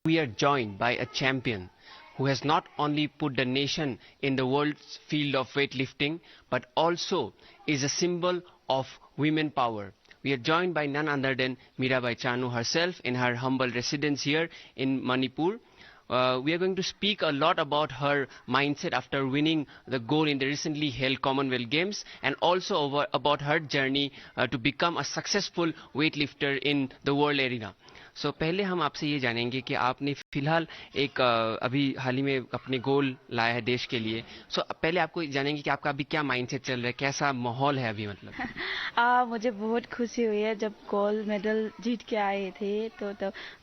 we are joined by a champion who has not only put the nation in the world's field of weightlifting, but also is a symbol of women power. We are joined by none other than Mirabai Chanu herself in her humble residence here in Manipur. We are going to speak a lot about her mindset after winning the gold in the recently held Commonwealth Games, and also about her journey to become a successful weightlifter in the world arena. So पहले हम आपसे ये जानेंगे कि आपने फिलहाल एक अभी हाल ही में अपने गोल लाया है देश के लिए. सो पहले आपको जानेंगे कि आपका अभी क्या माइंडसेट चल रहा है, कैसा माहौल है अभी मतलब. मुझे बहुत खुशी हुई है जब गोल्ड मेडल जीत के आए थे, तो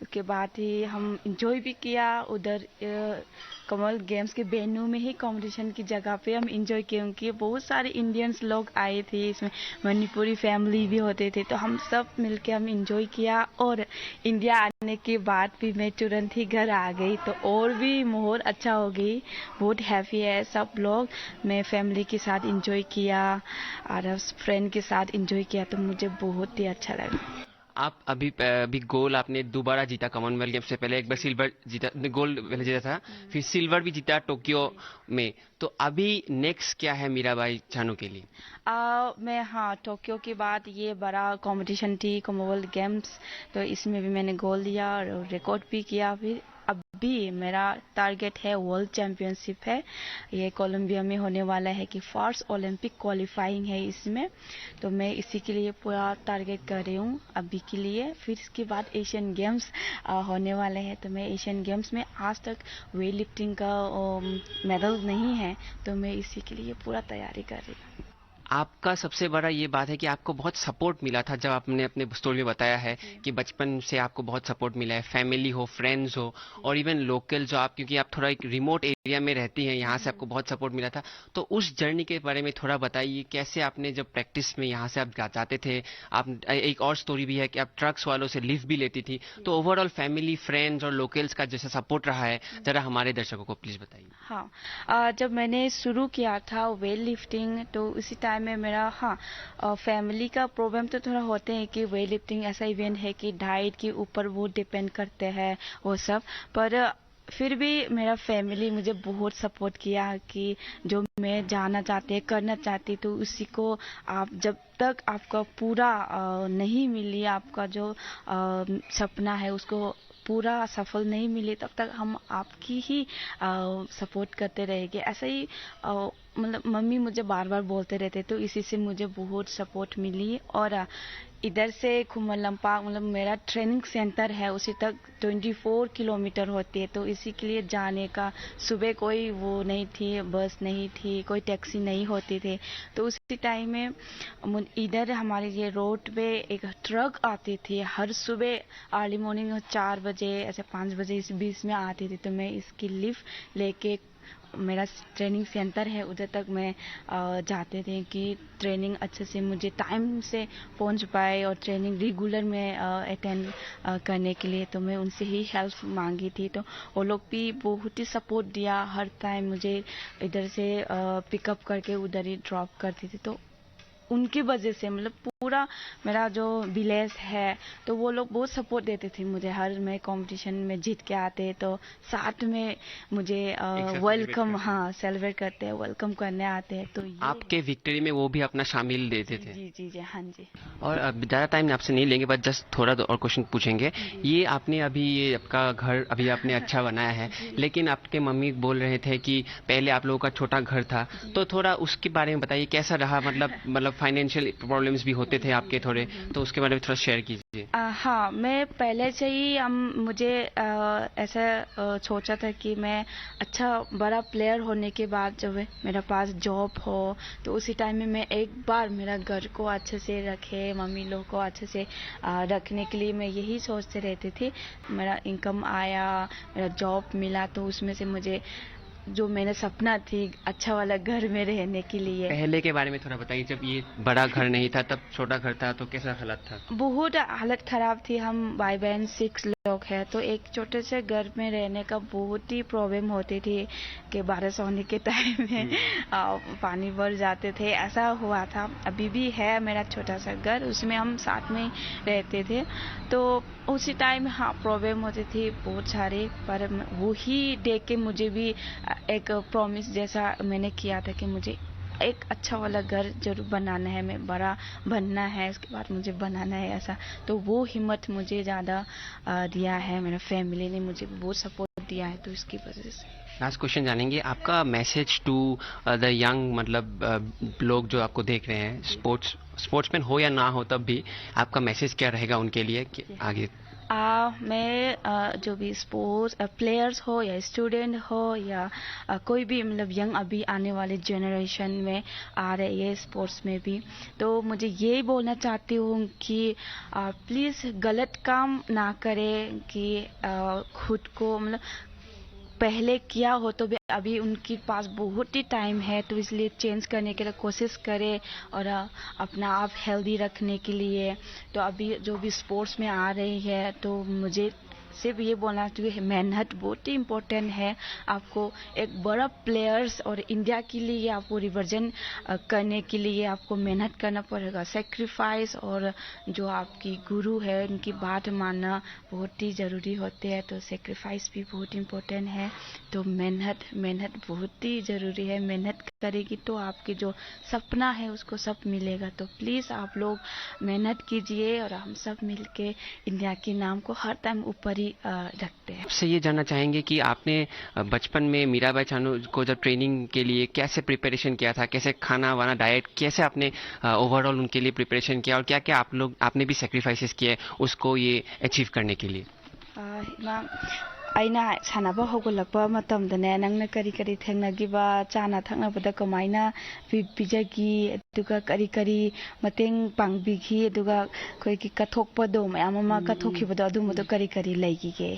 उसके बाद ही हम इंजॉय भी किया. उधर कॉमनवेल्थ गेम्स के वेन्यू में ही कंपटीशन की जगह पे हम इंजॉय किए, क्योंकि बहुत सारे इंडियंस लोग आए थे, इसमें मणिपुरी फैमिली भी होते थे, तो हम सब मिलके हम इंजॉय किया. और इंडिया आने के बाद भी मैं तुरंत ही घर आ गई, तो और भी माहौल अच्छा हो गई. बहुत हैप्पी है सब लोग. मैं फैमिली के साथ इंजॉय किया और फ्रेंड के साथ इंजॉय किया, तो मुझे बहुत ही अच्छा लगा. आप अभी गोल्ड आपने दोबारा जीता कॉमनवेल्थ गेम्स से पहले एक बार सिल्वर जीता, गोल्ड पहले जीता था, फिर सिल्वर भी जीता टोक्यो में. तो अभी नेक्स्ट क्या है मीराबाई चानू के लिए? मैं टोक्यो के बाद ये बड़ा कंपटीशन थी कॉमनवेल्थ गेम्स, तो इसमें भी मैंने गोल्ड लिया और रिकॉर्ड भी किया. फिर अभी मेरा टारगेट है वर्ल्ड चैंपियनशिप है, ये कोलंबिया में होने वाला है, कि फर्स्ट ओलंपिक क्वालिफाइंग है इसमें, तो मैं इसी के लिए पूरा टारगेट कर रही हूँ अभी के लिए. फिर इसके बाद एशियन गेम्स होने वाले हैं, तो मैं एशियन गेम्स में आज तक वेट लिफ्टिंग का मेडल नहीं है, तो मैं इसी के लिए पूरा तैयारी कर रही हूँ. आपका सबसे बड़ा ये बात है कि आपको बहुत सपोर्ट मिला था, जब आपने अपने स्टोरी में बताया है कि बचपन से आपको बहुत सपोर्ट मिला है, फैमिली हो, फ्रेंड्स हो, और इवन लोकल जो आप, क्योंकि आप थोड़ा एक रिमोट एरिया में रहती हैं, यहाँ से आपको बहुत सपोर्ट मिला था. तो उस जर्नी के बारे में थोड़ा बताइए, कैसे आपने जब प्रैक्टिस में यहाँ से आप जाते थे. आप एक और स्टोरी भी है कि आप ट्रक्स वालों से लिफ्ट भी लेती थी. तो ओवरऑल फैमिली, फ्रेंड्स और लोकल्स का जैसा सपोर्ट रहा है, जरा हमारे दर्शकों को प्लीज बताइए. हाँ, जब मैंने शुरू किया था वेट लिफ्टिंग, तो उसी टाइम में मेरा फैमिली का प्रॉब्लम तो थोड़ा होते हैं कि वेट लिफ्टिंग ऐसा इवेंट है कि डाइट के ऊपर वो डिपेंड करते हैं वो सब, पर फिर भी मेरा फैमिली मुझे बहुत सपोर्ट किया कि जो मैं जाना चाहती, करना चाहती, तो उसी को आप जब तक आपका पूरा नहीं मिली, आपका जो सपना है उसको पूरा सफल नहीं मिले, तब तक हम आपकी ही सपोर्ट करते रहेंगे. ऐसा ही मतलब मम्मी मुझे बार बार बोलते रहते, तो इसी से मुझे बहुत सपोर्ट मिली. और इधर से खुमलम्पा मतलब मेरा ट्रेनिंग सेंटर है, उसी तक 24 किलोमीटर होती है, तो इसी के लिए जाने का सुबह कोई वो नहीं थी, बस नहीं थी, कोई टैक्सी नहीं होती थी. तो उसी टाइम में इधर हमारे ये रोड पे एक ट्रक आती थी हर सुबह अर्ली मॉर्निंग 4 बजे ऐसे 5 बजे इस बीच में आती थी, तो मैं इसकी लिफ्ट लेके मेरा ट्रेनिंग सेंटर है उधर तक मैं जाते थे कि ट्रेनिंग अच्छे से मुझे टाइम से पहुंच पाए और ट्रेनिंग रेगुलर में अटेंड करने के लिए. तो मैं उनसे ही हेल्प मांगी थी, तो वो लोग भी बहुत ही सपोर्ट दिया. हर टाइम मुझे इधर से पिकअप करके उधर ही ड्रॉप करती थी, तो उनकी वजह से मतलब पूरा मेरा जो विलेज है, तो वो लोग बहुत सपोर्ट देते थे मुझे. हर मैं कंपटीशन में जीत के आते तो साथ में मुझे वेलकम सेलिब्रेट करते हैं, वेलकम करने आते हैं. तो आपके विक्ट्री में वो भी अपना शामिल देते थे? जी हाँ जी. और ज़्यादा टाइम आपसे नहीं लेंगे, बस जस्ट थोड़ा और क्वेश्चन पूछेंगे. ये आपने अभी ये आपका घर अभी आपने अच्छा बनाया है, लेकिन आपके मम्मी बोल रहे थे कि पहले आप लोगों का छोटा घर था, तो थोड़ा उसके बारे में बताइए, कैसा रहा? मतलब फाइनेंशियल प्रॉब्लम्स भी होते थे आपके थोड़े, तो उसके बारे में थोड़ा शेयर कीजिए. हाँ, मैं पहले से ही मुझे ऐसा सोचा था कि मैं अच्छा बड़ा प्लेयर होने के बाद जब मेरा पास जॉब हो, तो उसी टाइम में मैं एक बार मेरा घर को अच्छे से रखे, मम्मी लोग को अच्छे से रखने के लिए मैं यही सोचते रहती थी. मेरा इनकम आया, मेरा जॉब मिला, तो उसमें से मुझे जो मैंने सपना थी अच्छा वाला घर में रहने के लिए। पहले के बारे में थोड़ा बताइए, जब ये बड़ा घर नहीं था तब छोटा घर था तो कैसा हालत था? बहुत हालत खराब थी। हम भाई बहन 6 लोग हैं तो एक छोटे से घर में रहने का बहुत ही प्रॉब्लम होती थी कि बारिश होने के टाइम में पानी भर जाते थे, ऐसा हुआ था। अभी भी है मेरा छोटा सा घर, उसमें हम साथ में रहते थे। तो उसी टाइम हाँ प्रॉब्लम होती थी बहुत सारे, पर वही देख के मुझे भी एक प्रॉमिस जैसा मैंने किया था कि मुझे एक अच्छा वाला घर जरूर बनाना है, मैं बड़ा बनना है, इसके बाद मुझे बनाना है ऐसा। तो वो हिम्मत मुझे ज़्यादा दिया है, मेरा फैमिली ने मुझे बहुत सपोर्ट दिया है, तो इसकी वजह से। लास्ट क्वेश्चन जानेंगे, आपका मैसेज टू द यंग, मतलब लोग जो आपको देख रहे हैं, स्पोर्ट्समैन हो या ना हो तब भी आपका मैसेज क्या रहेगा उनके लिए कि आगे? मैं जो भी स्पोर्ट्स प्लेयर्स हो या स्टूडेंट हो या कोई भी मतलब यंग अभी आने वाले जनरेशन में आ रहे हैं स्पोर्ट्स में भी, तो मुझे ये बोलना चाहती हूँ कि प्लीज़ गलत काम ना करें कि खुद को मतलब पहले किया हो तो भी अभी उनके पास बहुत ही टाइम है, तो इसलिए चेंज करने के लिए कोशिश करें और अपना आप हेल्दी रखने के लिए। तो अभी जो भी स्पोर्ट्स में आ रही है तो मुझे सिर्फ ये बोलना चाहिए मेहनत बहुत ही इम्पोर्टेंट है। आपको एक बड़ा प्लेयर्स और इंडिया के लिए आपको रिप्रेजेंट करने के लिए आपको मेहनत करना पड़ेगा, सेक्रीफाइस, और जो आपकी गुरु है उनकी बात मानना बहुत ही ज़रूरी होते हैं। तो सेक्रीफाइस भी बहुत इम्पोर्टेंट है। तो मेहनत बहुत ही ज़रूरी है। मेहनत करेगी तो आपके जो सपना है उसको सब मिलेगा। तो प्लीज़ आप लोग मेहनत कीजिए और हम सब मिलके इंडिया के नाम को हर टाइम ऊपर रखते हैं। आपसे ये जानना चाहेंगे कि आपने बचपन में मीराबाई चानू को जब ट्रेनिंग के लिए कैसे प्रिपरेशन किया था, कैसे खाना वाना डाइट कैसे आपने ओवरऑल उनके लिए प्रिपरेशन किया, और क्या क्या आपने भी सेक्रीफाइसेस किए उसको ये अचीव करने के लिए? अना सानबा हौगलक्पा मतमदने नंगना करी करी थेंगनागिबा चाना थंगनाबदा कमाइना पिजागी अदुगा करी करी मतेंग पांगबिगी अदुगा खोइकी कथोकपदो मयाम अमा कथोखिबदो अदुमदो करी करी लैगिगे।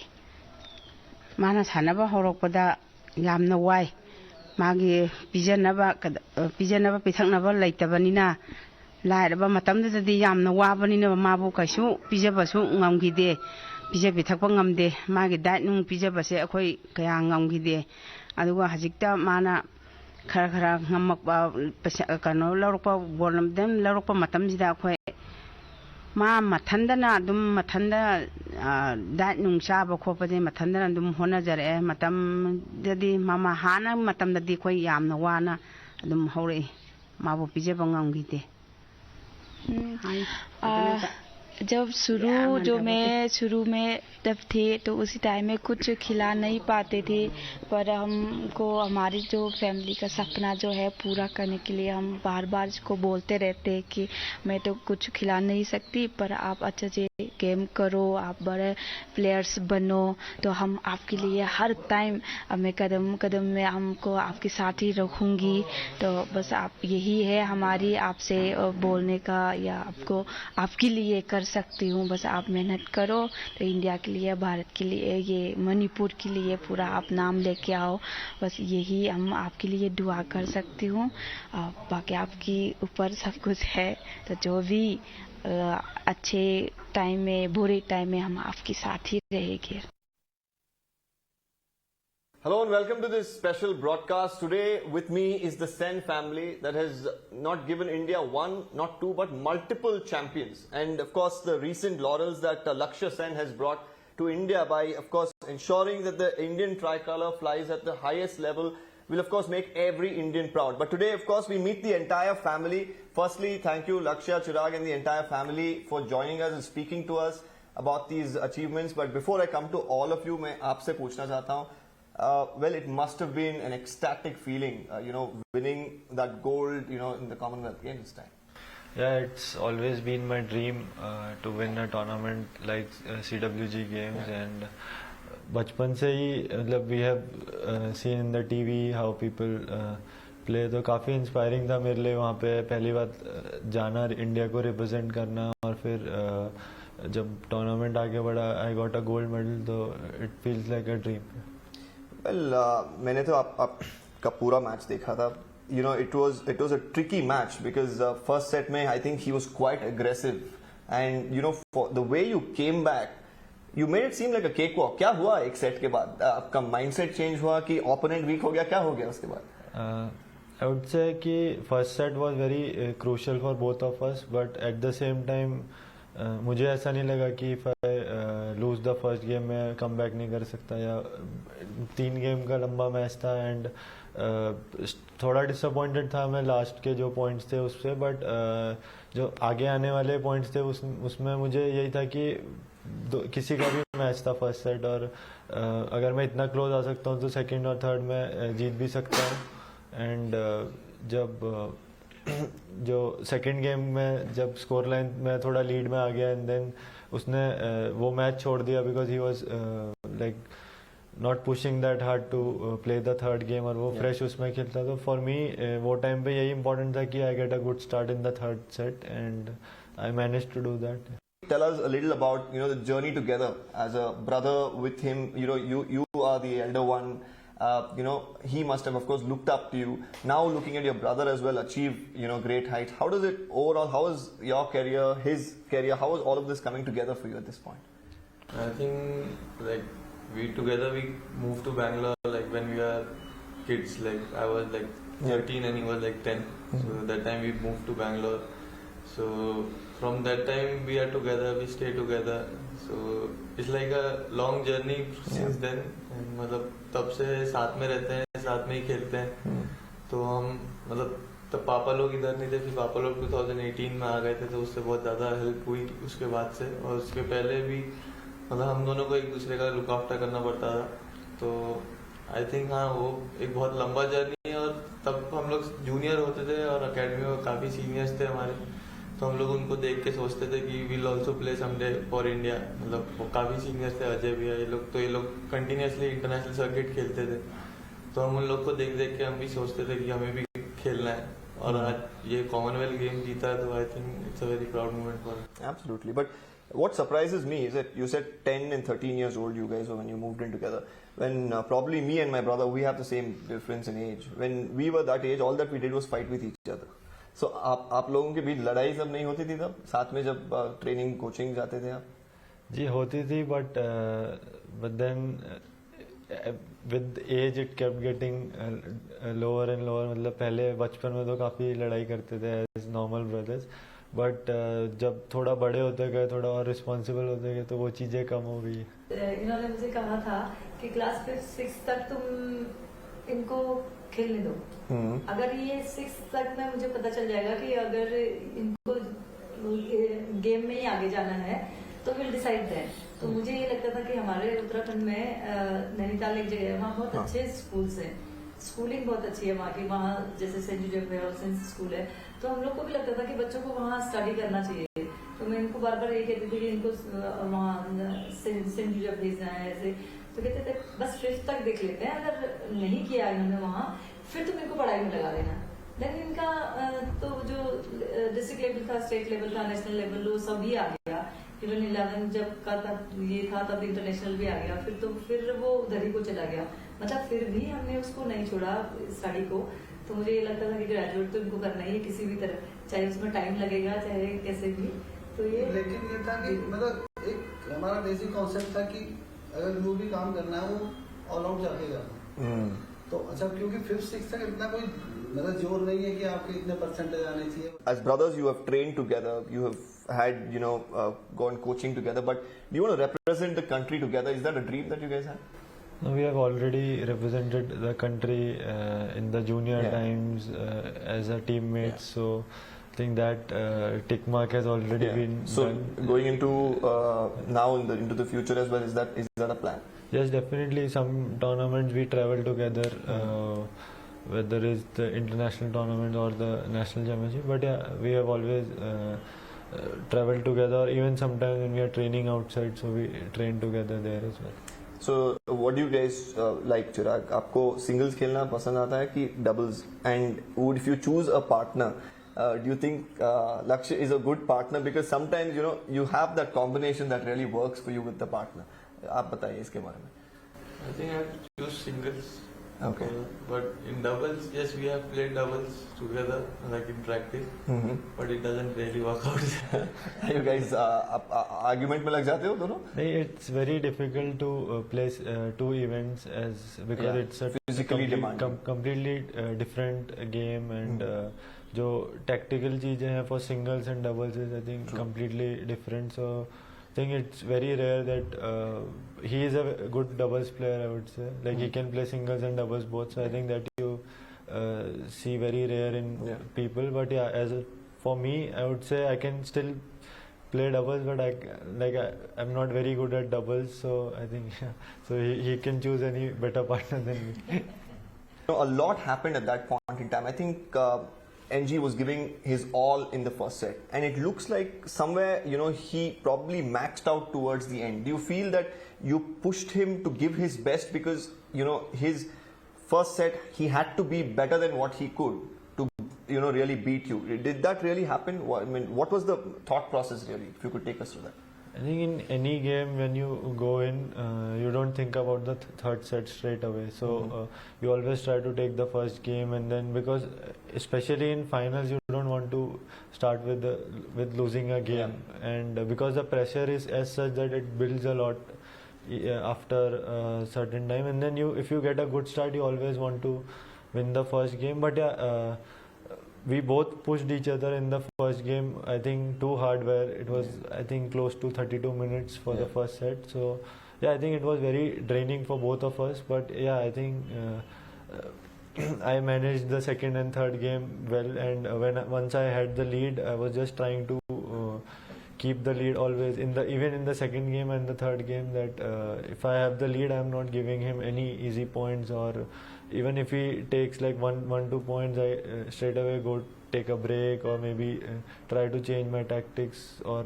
माना सानबा हौरकपदा यामना वाई मागी पिजनबा पिथकनबा लैतबनिना लाइरबा मतमददि यामना वाबनिना माबु कैसु पिजबसु ngamgide पिजे पिथकपा ngamde मागी डाइट नुंग पिजबसे अखोई कया ngamgide अदुगा हजिकता माना खरा खरा ngammakpa कनो लौरकपा बोलमदम लौरकपा मतमजिदा अखोई मा मथंदना अदुम मथंदा डाइट नुंग चाबा खोपदे मथंदना अदुम होनाजरे मतमददि मामा हाना मतमददि अखोई यामना वाना अदुम हौरे माबु पिजबा ngamgide। जब मैं शुरू में तब थे तो उसी टाइम में कुछ खिला नहीं पाते थे, पर हमको हमारी जो फैमिली का सपना जो है पूरा करने के लिए हम बार बार इसको बोलते रहते कि मैं तो कुछ खिला नहीं सकती, पर आप अच्छे से गेम करो, आप बड़े प्लेयर्स बनो, तो हम आपके लिए हर टाइम मैं कदम कदम में हमको आपके साथ ही रखूँगी। तो बस आप यही है हमारी आपसे बोलने का, या आपको आपके लिए कर सकती हूँ, बस आप मेहनत करो। तो इंडिया के लिए, भारत के लिए, ये मणिपुर के लिए पूरा आप नाम लेके आओ, बस यही हम आपके लिए दुआ कर सकती हूँ। बाकी आपके ऊपर सब कुछ है, तो जो भी अच्छे टाइम में बुरे टाइम में हम आपके साथ ही रहेंगे। Hello and welcome to this special broadcast. Today with me is the Sen family that has not given India one, not two, but multiple champions. And of course the recent laurels that Lakshya Sen has brought to India by of course ensuring that the Indian tricolor flies at the highest level will of course make every Indian proud. But today of course we meet the entire family. Firstly, thank you Lakshya, Chirag and the entire family for joining us and speaking to us about these achievements. But before I come to all of you, मैं आपसे पूछना चाहता हूँ, well, it must have been an ecstatic feeling, winning that gold, in the Commonwealth Games this time. Yeah, it's always been my dream to win a tournament like CWG Games, and बचपन से ही मतलब we have seen in the TV how people play, तो काफ़ी inspiring था मेरे लिए वहाँ पे पहली बार जाना, इंडिया को रिप्रेजेंट करना, और फिर जब टूर्नामेंट आगे बढ़ा I got a gold medal, तो it feels like a dream. Well, मैंने तो आपका पूरा मैच देखा था. You know, it was a tricky match because first set में I think he was quite aggressive, and you know, for the way you came back, you made it seem like a cakewalk. क्या हुआ एक set के बाद? आपका mindset change हुआ कि opponent weak हो गया? क्या हो गया उसके बाद? I would say कि first set was very crucial for both of us, but at the same time मुझे ऐसा नहीं लगा कि if I lose the first game मैं कम बैक नहीं कर सकता, या 3 गेम का लंबा मैच था एंड थोड़ा डिसअपॉइंटेड था मैं लास्ट के जो पॉइंट्स थे उससे, बट जो आगे आने वाले पॉइंट्स थे उसमें मुझे यही था कि किसी का भी मैच था फर्स्ट सेट, और अगर मैं इतना क्लोज आ सकता हूँ तो सेकंड और थर्ड में जीत भी सकता हूँ. एंड जब जो सेकंड गेम में जब स्कोर लाइन में थोड़ा लीड में आ गया एंड देन उसने वो मैच छोड़ दिया because he was like not pushing that hard to play the third game, और वो फ्रेश उसमें खेलता. तो फॉर मी वो टाइम पे यही इंपॉर्टेंट था कि I get a good start in the third set and I managed to do that. Tell us a little about, you know, the journey together as a brother with him. You know, you are the elder one. You know, he must have, of course, looked up to you. Now, looking at your brother as well, achieve, you know, great heights. How does it overall? How is your career, his career? How is all of this coming together for you at this point? I think like we moved to Bangalore like when we were kids. Like I was like 13 and he was like 10. So that time we moved to Bangalore. So from that time we are together, we stay together. So it's like a long journey since then. And मतलब तब से साथ में रहते हैं, साथ में ही खेलते हैं. तो हम मतलब तब पापा लोग इधर नहीं थे, फिर पापा लोग 2018 में आ गए थे, तो उससे बहुत ज़्यादा हेल्प हुई उसके बाद से. और उसके पहले भी मतलब हम दोनों को एक दूसरे का लुक आफ्टर करना पड़ता था. तो आई थिंक हाँ वो एक बहुत लंबा जर्नी है. और तब हम लोग जूनियर होते थे और अकेडमी में काफ़ी सीनियर्स थे हमारे, तो हम लोग उनको देख के सोचते थे कि will also play someday for India. मतलब वो काफ़ी सीनियर्स थे, अजय भी है, ये लोग कंटिन्यूसली इंटरनेशनल सर्किट खेलते थे. तो हम उन लोग को देख देख के हम भी सोचते थे कि हमें भी खेलना है. और आज ये कॉमनवेल्थ गेम जीता है, तो I think it's a very proud moment for us. Absolutely. But what surprises me is that you said 10 and 13 years old you guys were when you moved in together. When probably me and my brother, we have the same difference in age. When we were that age, all that we did was fight with each other. So आप लोगों के बीच लड़ाई सब नहीं होती थी तब साथ में जब ट्रेनिंग कोचिंग जाते थे आप? जी होती थी, but then with age it kept getting lower and lower. मतलब पहले बचपन में तो काफ़ी लड़ाई करते थे एज नॉर्मल ब्रदर्स, बट जब थोड़ा बड़े होते गए, थोड़ा और रिस्पॉन्सिबल होते गए, तो वो चीज़ें कम हो गई. इन्होंने मुझे कहा था कि क्लास 5-6 तक तुम इनको खेलने दो. अगर ये 6 तक में मुझे पता चल जाएगा कि अगर इनको गेम में ही आगे जाना है तो विल डिसाइड दैट. तो मुझे ये लगता था कि हमारे उत्तराखंड में नैनीताल एक जगह है, वहाँ बहुत अच्छे स्कूल्स हैं, स्कूलिंग बहुत अच्छी है वहाँ की. वहाँ जैसे सेंट जोसेफ है और सेंट स्कूल है, तो हम लोग को भी लगता था कि बच्चों को वहाँ स्टडी करना चाहिए. तो मैं इनको बार बार ये कहती थी कि इनको वहाँ सेंट जोसेफ भेजना है ऐसे. तो कहते थे बस 5th तक देख लेते हैं, अगर नहीं किया इन्होंने वहाँ फिर तुम इनको पढ़ाई में लगा देना. देन इनका तो जो डिस्ट्रिक्ट लेवल था, स्टेट लेवल था, नेशनल लेवल, वो सभी आ गया. इवन 11 जब का तब ये था तब इंटरनेशनल भी आ गया. फिर वो उधर ही को चला गया. मतलब फिर भी हमने उसको नहीं छोड़ा स्टडी को. तो मुझे ये लगता था कि ग्रेजुएट तो इनको करना ही है किसी भी तरह, चाहे उसमें टाइम लगेगा चाहे कैसे भी. तो ये लेकिन ये था कि मतलब एक हमारा बेसिक कॉन्सेप्ट था कि अगर जो भी काम करना है वो ऑल आउट जाके करना. तो अच्छा, क्योंकि 5th-6th तक इतना कोई मतलब जोर नहीं है कि आपके इतने परसेंटेज आने चाहिए. As brothers, you have trained together, you have had, you know, gone coaching together, but do you want to represent the country together? Is that a dream that you guys have? No, we have already represented the country in the junior times as a teammates. So I think that tick mark has already been done. Going into now into the future as well, is that a plan? Yes, definitely. Some tournaments we travel together, whether it's the international tournament or the national championship. But yeah, we have always traveled together. Even sometimes when we are training outside, so we train together there as well. So what do you guys like, Chirag? आपको singles खेलना पसंद आता है कि doubles? And if you choose a partner, do you think Lakshya is a good partner? Because sometimes, you know, you have that combination that really works for you with the partner. आप बताइए इसके बारे में. I think I have to choose singles. Okay. But in doubles, yes, we have played doubles together, like in practice. But it doesn't really work out. You guys argument में लग जाते हो दोनों? नहीं, it's very difficult to place two events because it's a physically demanding, completely different game, and जो tactical चीजें हैं for singles and doubles is I think completely different. So I think it's very rare that he is a good doubles player, I would say. Like he can play singles and doubles both. So I think that you see very rare in people. But yeah, for me, I would say I can still play doubles, but I'm not very good at doubles. So I think so he can choose any better partner than me. A lot happened at that point in time. I think NG was giving his all in the first set, and it looks like somewhere he probably maxed out towards the end. Do you feel that you pushed him to give his best because his first set he had to be better than what he could to really beat you? Did that really happen? I mean, what was the thought process really? If you could take us through that. I think in any game when you go in, you don't think about the third set straight away. So you always try to take the first game, and then because especially in finals you don't want to start with losing a game, and because the pressure is as such that it builds a lot after a certain time, and then if you get a good start you always want to win the first game. But we both pushed each other in the first game, I think too hard, where it was I think close to 32 minutes for the first set. So I think it was very draining for both of us, but I think I managed the second and third game well, and once I had the lead I was just trying to keep the lead always even in the second game and the third game, that if I have the lead I'm not giving him any easy points, or even if he takes like 1-2 points, I straight away go take a break, or maybe try to change my tactics, or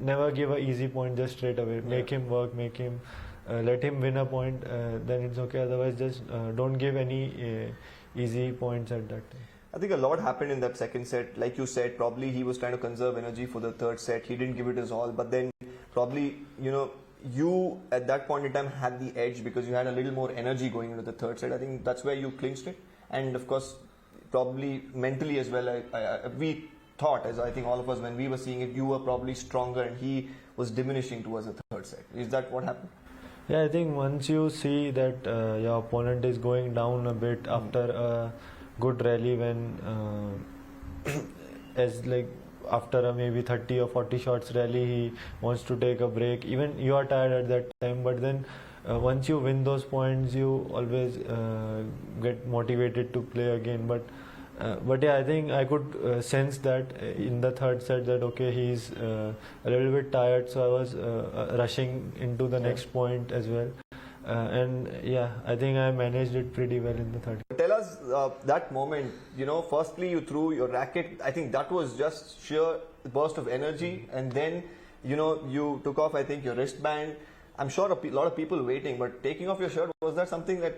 never give a easy point just straight away. Make him work, make him let him win a point, then it's okay. Otherwise just don't give any easy points at that time. I think a lot happened in that second set. Like you said, probably he was trying to conserve energy for the third set. He didn't give it his all, but then probably you at that point in time had the edge because you had a little more energy going into the third set. I think that's where you clinched it, and of course probably mentally as well. We thought, as I think all of us when we were seeing it, you were probably stronger and he was diminishing towards the third set. Is that what happened? Yeah, I think once you see that your opponent is going down a bit after a good rally, when as like after a maybe 30 or 40 shots rally he wants to take a break, even you are tired at that time, but then once you win those points you always get motivated to play again. But I think I could sense that in the third set that okay, he's a little bit tired, so I was rushing into the next point as well, and I think I managed it pretty well in the third. Tell us that moment, firstly you threw your racket. I think that was just sheer burst of energy, and then you took off I think your wristband. I'm sure a lot of people waiting, but taking off your shirt, was that something that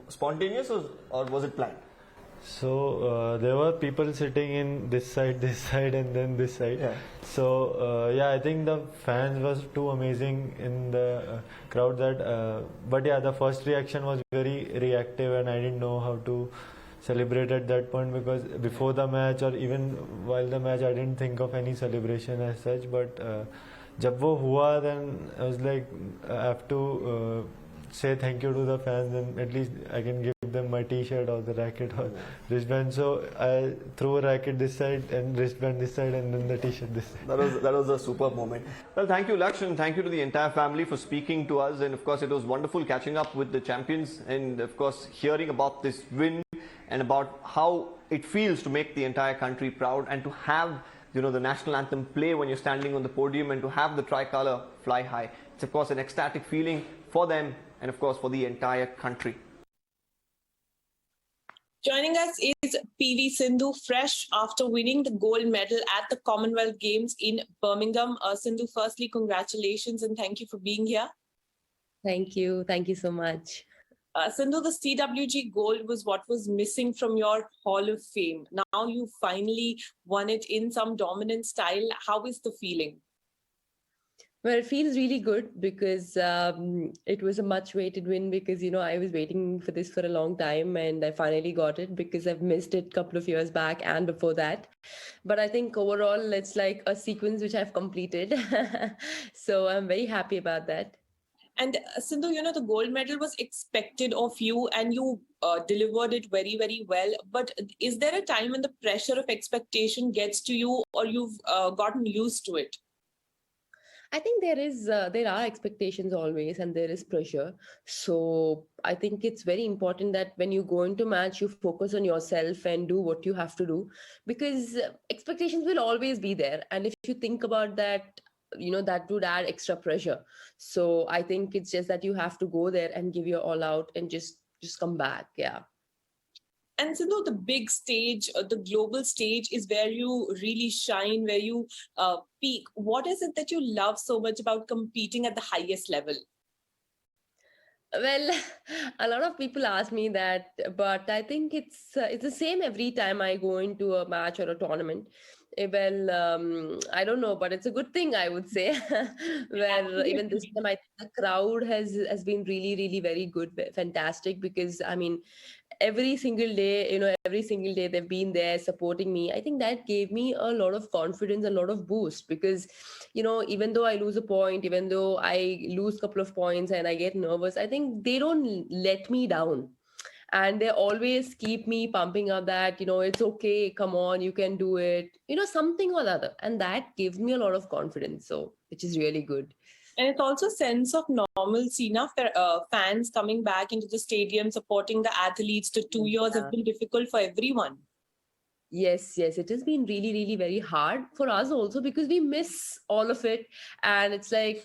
spontaneous, or was it planned? So there were people sitting in this side, and then this side. So I think the fans was too amazing in the crowd that. But the first reaction was very reactive, and I didn't know how to celebrate at that point, because before the match or even while the match I didn't think of any celebration as such. But जब वो हुआ, then I was like, I have to say thank you to the fans, and at least I can give them my t-shirt or the racket or wristband. So I threw a racket this side and wristband this side, and then the t-shirt this side. That was a superb moment. Well, thank you Lakshya, and thank you to the entire family for speaking to us, and of course it was wonderful catching up with the champions, and of course hearing about this win and about how it feels to make the entire country proud, and to have the national anthem play when you're standing on the podium, and to have the tricolour fly high. It's of course an ecstatic feeling for them, and of course for the entire country. Joining us is Pv Sindhu, fresh after winning the gold medal at the Commonwealth Games in Birmingham. Sindhu, firstly, congratulations and thank you for being here. Thank you. Thank you so much. Sindhu, the CWG gold was what was missing from your Hall of Fame. Now you finally won it in some dominant style. How is the feeling? Well, it feels really good because it was a much waited win because, I was waiting for this for a long time and I finally got it because I've missed it a couple of years back and before that. But I think overall, it's like a sequence which I've completed. So I'm very happy about that. And Sindhu, the gold medal was expected of you and you delivered it very, very well. But is there a time when the pressure of expectation gets to you or you've gotten used to it? I think there are expectations always and there is pressure. So I think it's very important that when you go into match, you focus on yourself and do what you have to do because expectations will always be there. And if you think about that, that would add extra pressure. So I think it's just that you have to go there and give your all out and just come back. Yeah. And Sindhu, the big stage, the global stage is where you really shine, where you peak. What is it that you love so much about competing at the highest level? Well, a lot of people ask me that, but I think it's the same every time I go into a match or a tournament. Well, I don't know, but it's a good thing, I would say. Where even this time, I think the crowd has been really, really very good, fantastic. Because I mean, every single day they've been there supporting me. I think that gave me a lot of confidence, a lot of boost because even though I lose a point, even though I lose a couple of points and I get nervous, I think they don't let me down and they always keep me pumping up that it's okay, come on, you can do it, something or other, and that gives me a lot of confidence, so which is really good. And it's also a sense of normalcy. Now, fans coming back into the stadium, supporting the athletes. The 2 years have been difficult for everyone. Yes, it has been really, really very hard for us also because we miss all of it. And it's like,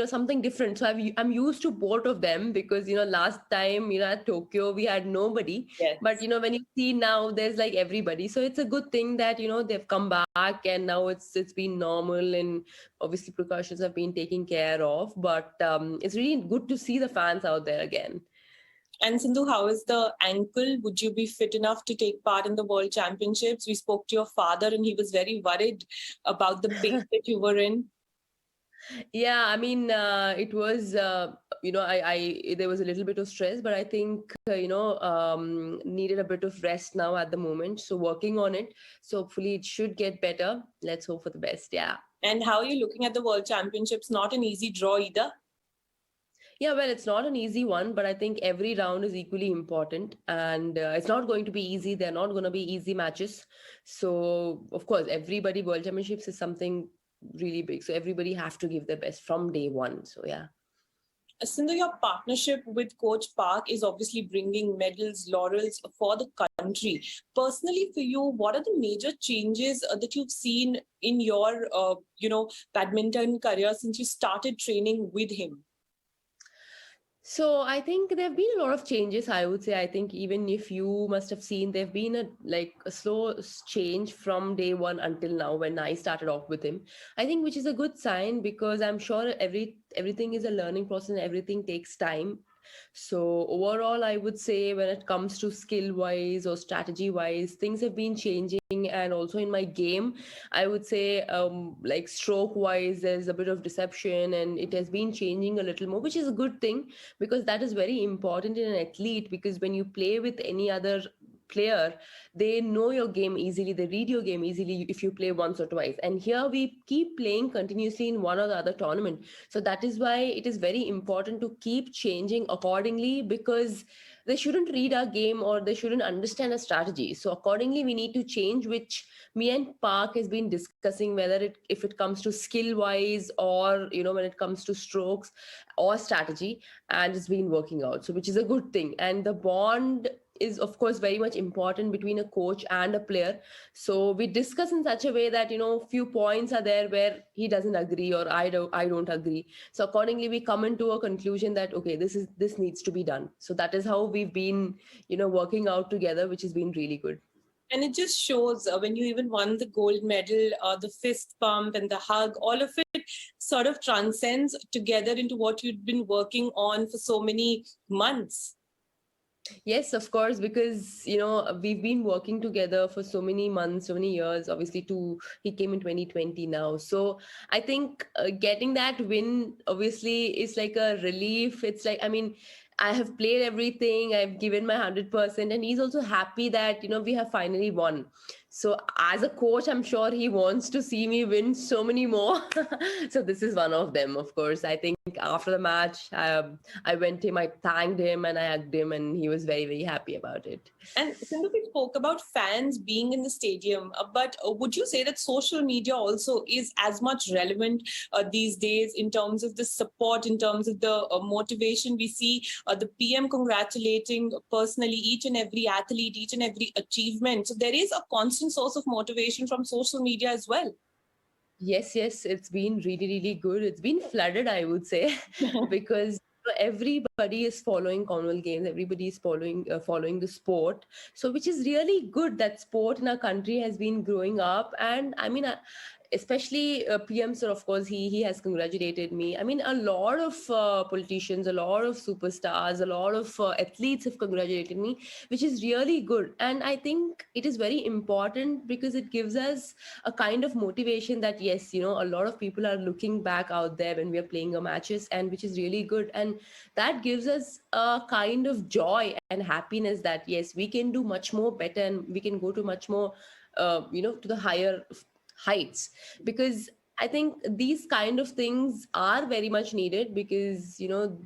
something different. So I'm used to both of them because, last time, at Tokyo, we had nobody. Yes. But, when you see now, there's like everybody. So it's a good thing that, they've come back and now it's been normal and obviously precautions have been taken care of. But it's really good to see the fans out there again. And Sindhu, how is the ankle? Would you be fit enough to take part in the World Championships? We spoke to your father and he was very worried about the pace that you were in. Yeah, I mean, it was, there was a little bit of stress, but I think, needed a bit of rest now at the moment. So working on it. So hopefully it should get better. Let's hope for the best. Yeah. And how are you looking at the World Championships? Not an easy draw either. Yeah, well, it's not an easy one, but I think every round is equally important and it's not going to be easy. They're not going to be easy matches. So, of course, everybody World Championships is something really big. So everybody have to give their best from day one. So, yeah. Sindhu, your partnership with Coach Park is obviously bringing medals, laurels for the country. Personally, for you, what are the major changes that you've seen in your, badminton career since you started training with him? So I think there have been a lot of changes, I would say. I think even if you must have seen, there have been a slow change from day one until now when I started off with him. I think which is a good sign because I'm sure everything is a learning process and everything takes time. So overall, I would say when it comes to skill wise or strategy wise, things have been changing. And also in my game, I would say like stroke wise, there's a bit of deception and it has been changing a little more, which is a good thing because that is very important in an athlete, because when you play with any other player, they know your game easily, they read your game easily if you play once or twice. And here we keep playing continuously in one or the other tournament. So that is why it is very important to keep changing accordingly, because they shouldn't read our game or they shouldn't understand a strategy. So accordingly, we need to change, which me and Park has been discussing, whether if it comes to skill wise or, when it comes to strokes or strategy, and it's been working out. So which is a good thing. And the bond is of course very much important between a coach and a player. So we discuss in such a way that few points are there where he doesn't agree or I don't agree. So accordingly we come into a conclusion that okay, this needs to be done. So that is how we've been working out together, which has been really good. And it just shows when you even won the gold medal, the fist pump and the hug, all of it sort of transcends together into what you'd been working on for so many months. Yes, of course, because we've been working together for so many months, so many years. Obviously, he came in 2020 now, so I think getting that win obviously is like a relief. It's like, I mean, I have played everything, I've given my 100%, and he's also happy that we have finally won. So as a coach, I'm sure he wants to see me win so many more. So this is one of them, of course. I think after the match, I went to him, I thanked him, and I hugged him, and he was very, very happy about it. And Sindhu, we spoke about fans being in the stadium, but would you say that social media also is as much relevant these days in terms of the support, in terms of the motivation? We see the PM congratulating personally each and every athlete, each and every achievement. So there is a constant source of motivation from social media as well. Yes, it's been really, really good. It's been flooded, I would say, because everybody is following Commonwealth Games. Everybody is following the sport. So, which is really good that sport in our country has been growing up. And I mean, especially PM sir, of course, he has congratulated me. I mean, a lot of politicians, a lot of superstars, a lot of athletes have congratulated me, which is really good. And I think it is very important because it gives us a kind of motivation that yes, a lot of people are looking back out there when we are playing our matches, and which is really good. And that gives us a kind of joy and happiness that yes, we can do much more better, and we can go to much more to the higher heights, because I think these kind of things are very much needed, because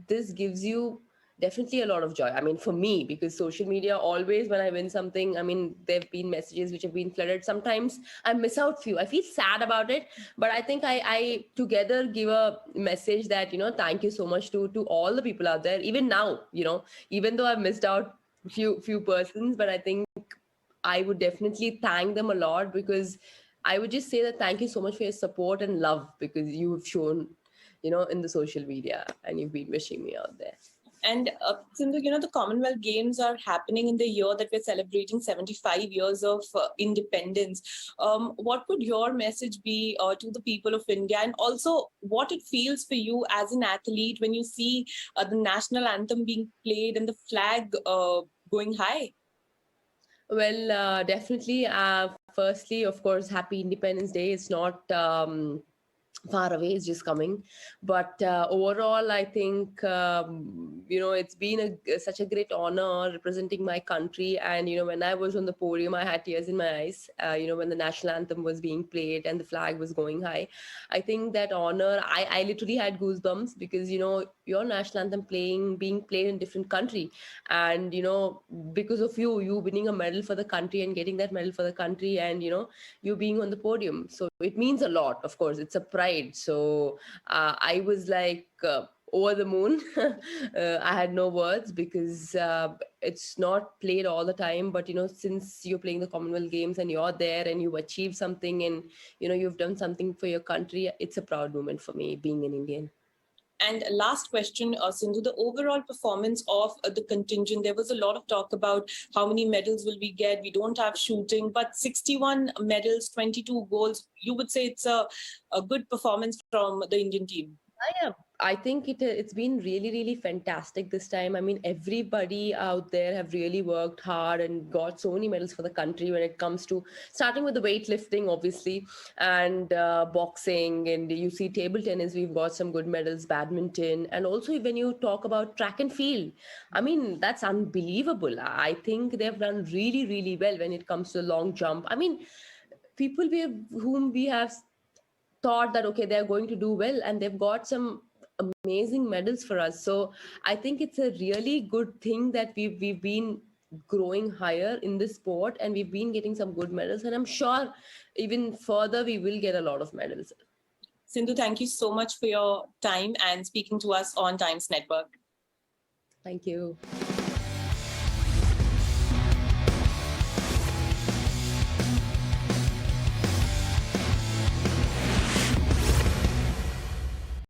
this gives you definitely a lot of joy. I mean, for me, because social media always, when I win something, I mean, there have been messages which have been flooded. Sometimes I miss out few, I feel sad about it, but I think I together give a message that thank you so much to all the people out there. Even now, even though I've missed out few persons, but I think I would definitely thank them a lot, because I would just say that thank you so much for your support and love, because you have shown, in the social media, and you've been wishing me out there. And Sindhu, the Commonwealth Games are happening in the year that we're celebrating 75 years of independence. What would your message be to the people of India, and also what it feels for you as an athlete when you see the national anthem being played and the flag going high? Well, definitely. Firstly, of course, happy Independence Day. It's not far away, it's just coming. But overall, I think, it's been such a great honor representing my country. And, when I was on the podium, I had tears in my eyes, when the national anthem was being played and the flag was going high. I think that honor, I literally had goosebumps, because, your national anthem being played in different country. And, because of you winning a medal for the country and getting that medal for the country, and, you being on the podium. So it means a lot, of course. It's a pride. So I was like over the moon. I had no words, because it's not played all the time, but since you're playing the Commonwealth Games and you're there and you've achieved something, and you've done something for your country, it's a proud moment for me, being an Indian. And last question, Sindhu, the overall performance of the contingent. There was a lot of talk about how many medals will we get. We don't have shooting, but 61 medals, 22 goals. You would say it's a good performance from the Indian team. Yeah, I think it's been really, really fantastic this time. I mean, everybody out there have really worked hard and got so many medals for the country, when it comes to starting with the weightlifting, obviously, and boxing, and you see table tennis, we've got some good medals, badminton, and also when you talk about track and field, I mean, that's unbelievable. I think they've done really, really well when it comes to long jump. I mean, people whom we have thought that okay, they're going to do well, and they've got some amazing medals for us. So I think it's a really good thing that we've been growing higher in this sport, and we've been getting some good medals, and I'm sure even further we will get a lot of medals. Sindhu, thank you so much for your time and speaking to us on Times Network. Thank you.